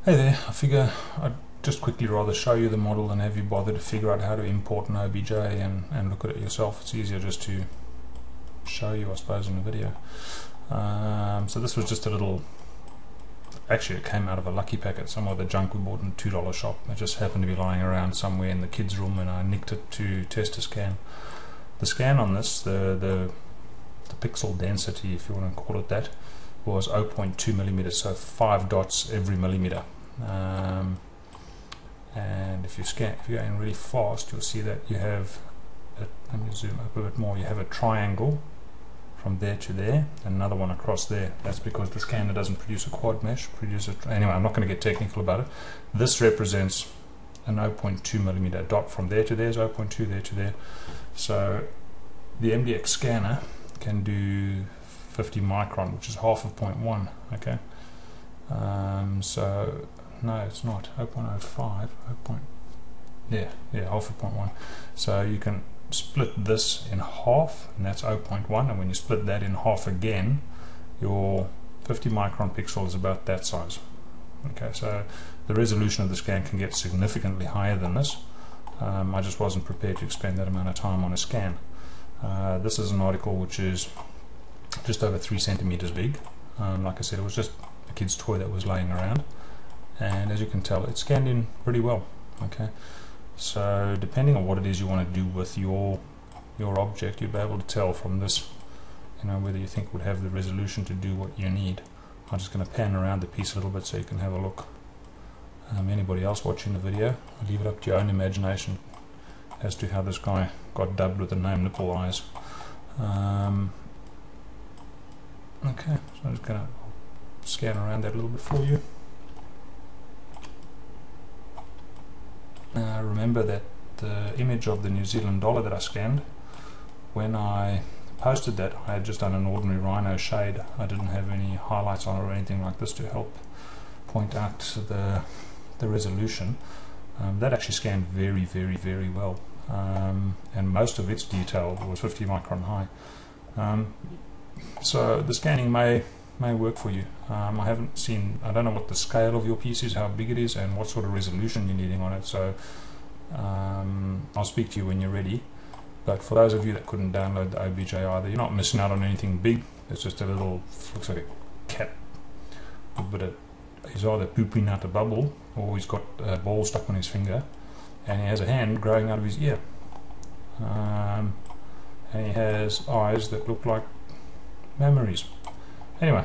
Hey there, I figure I'd just quickly rather show you the model than have you bother to figure out how to import an OBJ and look at it yourself. It's easier just to show you, I suppose, in the video. So this was just a little, actually it came out of a lucky packet, some of the junk we bought in a $2 shop. It just happened to be lying around somewhere in the kids' room and I nicked it to test a scan. The scan on this, the pixel density, if you want to call it that, was 0.2 millimeters, so 5 dots every millimeter. And if you're going really fast, you'll see that you have, let me zoom up a bit more, you have a triangle from there to there, and another one across there. That's because the scanner doesn't produce a quad mesh, anyway, I'm not going to get technical about it. This represents an 0.2 millimeter dot. From there to there is 0.2, there to there. So the MDX scanner can do 50 micron, which is half of 0.1. Okay, so no, it's not 0.05. Half of 0.1. So you can split this in half, and that's 0.1. And when you split that in half again, your 50 micron pixel is about that size. Okay, so the resolution of the scan can get significantly higher than this. I just wasn't prepared to spend that amount of time on a scan. This is an article which is just over 3 centimeters big. Like I said, it was just a kid's toy that was laying around, and as you can tell, it scanned in pretty well. Okay, so depending on what it is you want to do with your object, you'll be able to tell from this, whether you think it would have the resolution to do what you need. I'm just going to pan around the piece a little bit so you can have a look. Anybody else watching the video, I'll leave it up to your own imagination as to how this guy got dubbed with the name NippleEyes. Okay, so I'm just going to scan around that a little bit for you. Remember that the image of the New Zealand dollar that I scanned, when I posted that, I had just done an ordinary rhino shade. I didn't have any highlights on it or anything like this to help point out the resolution. That actually scanned very, very, very well, and most of its detail was 50 micron high. So the scanning may work for you. I don't know what the scale of your piece is, how big it is, and what sort of resolution you're needing on it, so I'll speak to you when you're ready. But for those of you that couldn't download the OBJ either, you're not missing out on anything big. It's just a little, looks like a cat, he's either pooping out a bubble or he's got a ball stuck on his finger, and he has a hand growing out of his ear, and he has eyes that look like memories. Anyway,